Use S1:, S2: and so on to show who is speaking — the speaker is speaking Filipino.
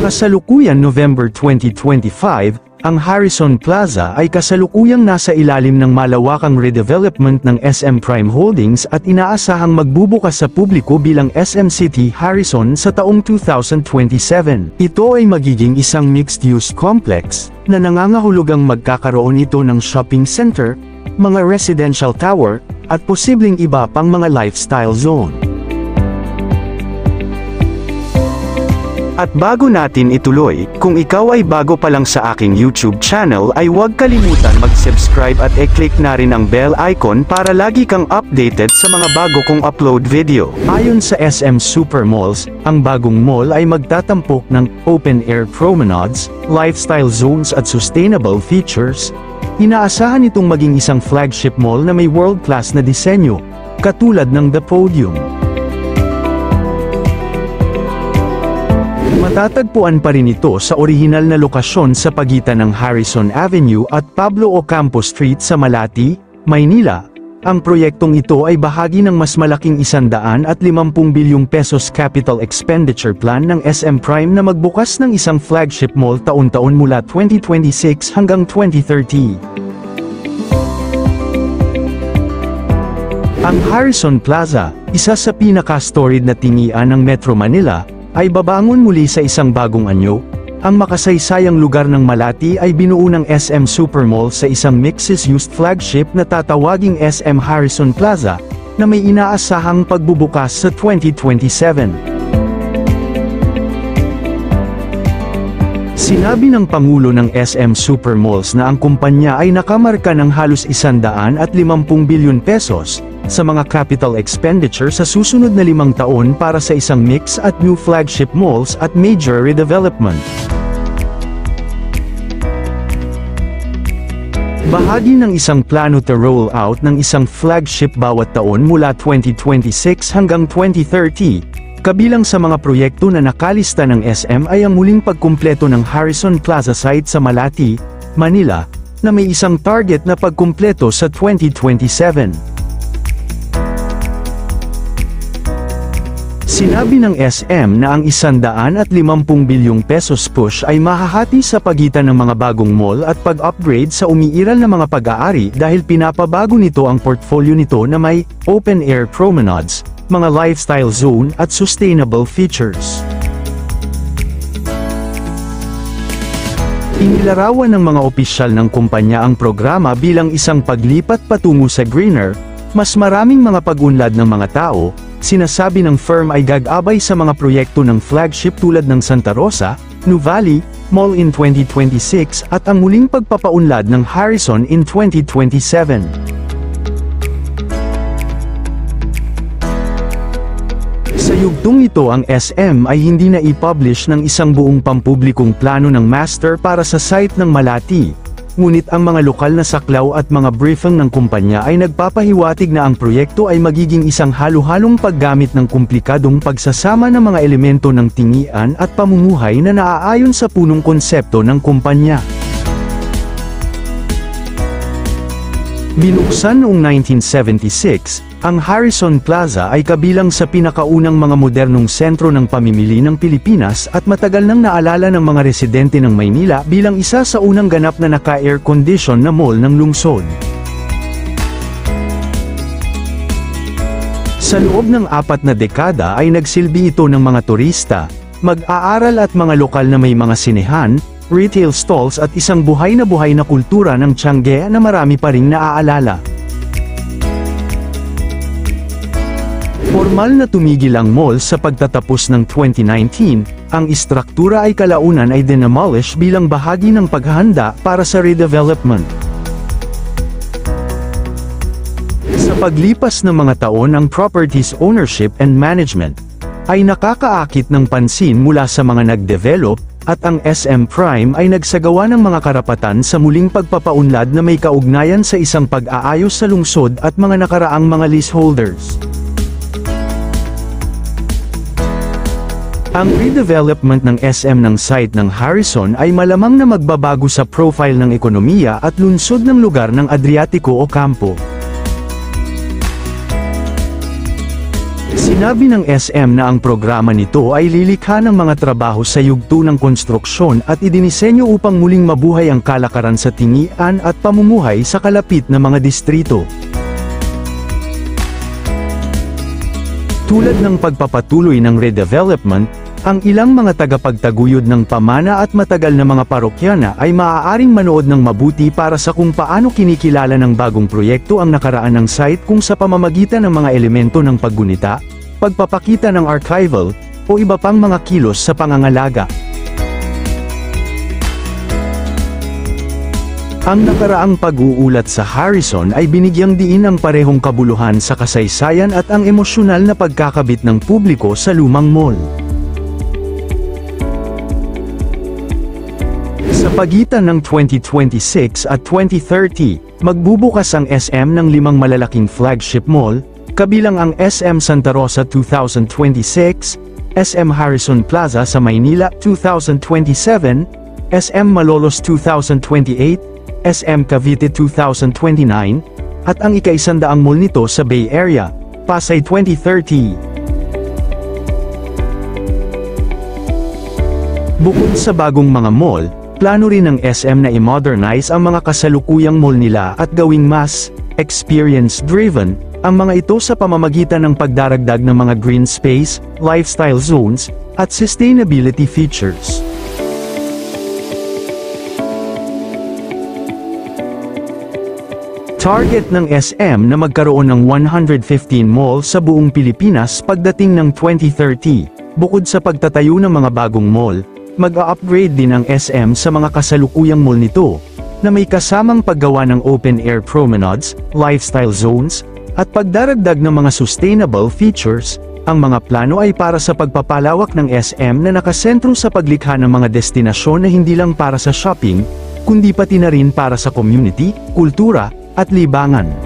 S1: Sa kasalukuyang November 2025, ang Harrison Plaza ay kasalukuyang nasa ilalim ng malawakang redevelopment ng SM Prime Holdings at inaasahang magbubukas sa publiko bilang SM City Harrison sa taong 2027. Ito ay magiging isang mixed-use complex na nangangahulugang magkakaroon ito ng shopping center, mga residential tower, at posibleng iba pang mga lifestyle zone. At bago natin ituloy, kung ikaw ay bago pa lang sa aking YouTube channel ay huwag kalimutan mag-subscribe at i-click na rin ang bell icon para lagi kang updated sa mga bago kong upload video. Ayon sa SM Supermalls, ang bagong mall ay magtatampok ng open-air promenades, lifestyle zones at sustainable features. Inaasahan itong maging isang flagship mall na may world-class na disenyo, katulad ng The Podium. Matatagpuan pa rin ito sa orihinal na lokasyon sa pagitan ng Harrison Avenue at Pablo Ocampo Street sa Malati, Maynila. Ang proyektong ito ay bahagi ng mas malaking 150 bilyong pesos capital expenditure plan ng SM Prime na magbukas ng isang flagship mall taon-taon mula 2026 hanggang 2030. Ang Harrison Plaza, isa sa pinaka-storied na tingian ng Metro Manila, ay babangon muli sa isang bagong anyo. Ang makasaysayang lugar ng Malati ay binuo ng SM Supermall sa isang mixed-use flagship na tatawaging SM Harrison Plaza, na may inaasahang pagbubukas sa 2027. Sinabi ng Pangulo ng SM Supermalls na ang kumpanya ay nakamarka ng halos 150 bilyon pesos sa mga capital expenditure sa susunod na 5 taon para sa isang mix at new flagship malls at major redevelopment. Bahagi ng isang plano to roll out ng isang flagship bawat taon mula 2026 hanggang 2030, kabilang sa mga proyekto na nakalista ng SM ay ang muling pagkumpleto ng Harrison Plaza site sa Malati, Manila, na may isang target na pagkumpleto sa 2027. Sinabi ng SM na ang 150 bilyong pesos push ay mahahati sa pagitan ng mga bagong mall at pag-upgrade sa umiiral na mga pag-aari dahil pinapabago nito ang portfolio nito na may open-air promenades, mga lifestyle zone at sustainable features. Inilarawan ng mga opisyal ng kumpanya ang programa bilang isang paglipat patungo sa greener, mas maraming mga pag-unlad ng mga tao. Sinasabi ng firm ay gagabay sa mga proyekto ng flagship tulad ng Santa Rosa, Nuvali, Mall in 2026 at ang muling pagpapaunlad ng Harrison in 2027. Sa yugtong ito ang SM ay hindi na i-publish ng isang buong pampublikong plano ng master para sa site ng Malati. Ngunit ang mga lokal na saklaw at mga briefing ng kumpanya ay nagpapahiwatig na ang proyekto ay magiging isang halo-halong paggamit ng komplikadong pagsasama ng mga elemento ng tingian at pamumuhay na naaayon sa punong konsepto ng kumpanya. Binuksan noong 1976, ang Harrison Plaza ay kabilang sa pinakaunang mga modernong sentro ng pamimili ng Pilipinas at matagal nang naalala ng mga residente ng Maynila bilang isa sa unang ganap na naka-air condition na mall ng lungsod. Sa loob ng 4 na dekada ay nagsilbi ito ng mga turista, mag-aaral at mga lokal na may mga sinehan, retail stalls at isang buhay na kultura ng Tiange na marami pa ring naaalala. Formal na tumigil ang mall sa pagtatapos ng 2019, ang istruktura ay kalaunan ay demolish bilang bahagi ng paghahanda para sa redevelopment. Sa paglipas ng mga taon ang properties ownership and management ay nakakaakit ng pansin mula sa mga nag-develop, at ang SM Prime ay nagsagawa ng mga karapatan sa muling pagpapaunlad na may kaugnayan sa isang pag-aayos sa lungsod at mga nakaraang mga leaseholders. Ang redevelopment ng SM ng site ng Harrison ay malamang na magbabago sa profile ng ekonomiya at lungsod ng lugar ng Adriatico Ocampo. Si Sinabi ng SM na ang programa nito ay lilikha ng mga trabaho sa yugto ng konstruksyon at idinisenyo upang muling mabuhay ang kalakaran sa tingian at pamumuhay sa kalapit na mga distrito. Tulad ng pagpapatuloy ng redevelopment, ang ilang mga tagapagtaguyod ng pamana at matagal na mga parokyana ay maaaring manood ng mabuti para sa kung paano kinikilala ng bagong proyekto ang nakaraan ng site kung sa pamamagitan ng mga elemento ng paggunita, pagpapakita ng archival, o iba pang mga kilos sa pangangalaga. Ang nakaraang pag-uulat sa Harrison ay binigyang diin ang parehong kabuluhan sa kasaysayan at ang emosyonal na pagkakabit ng publiko sa lumang mall. Sa pagitan ng 2026 at 2030, magbubukas ang SM ng 5 malalaking flagship mall, kabilang ang SM Santa Rosa 2026, SM Harrison Plaza sa Maynila 2027, SM Malolos 2028, SM Cavite 2029, at ang ika-100 mall nito sa Bay Area, Pasay 2030. Bukod sa bagong mga mall, plano rin ng SM na i-modernize ang mga kasalukuyang mall nila at gawing mas experience-driven ang mga ito sa pamamagitan ng pagdaragdag ng mga green space, lifestyle zones, at sustainability features. Target ng SM na magkaroon ng 115 mall sa buong Pilipinas pagdating ng 2030. Bukod sa pagtatayo ng mga bagong mall, mag-a-upgrade din ang SM sa mga kasalukuyang mall nito, na may kasamang paggawa ng open-air promenades, lifestyle zones, at pagdaragdag ng mga sustainable features. Ang mga plano ay para sa pagpapalawak ng SM na nakasentro sa paglikha ng mga destinasyon na hindi lang para sa shopping, kundi pati na rin para sa community, kultura, at libangan.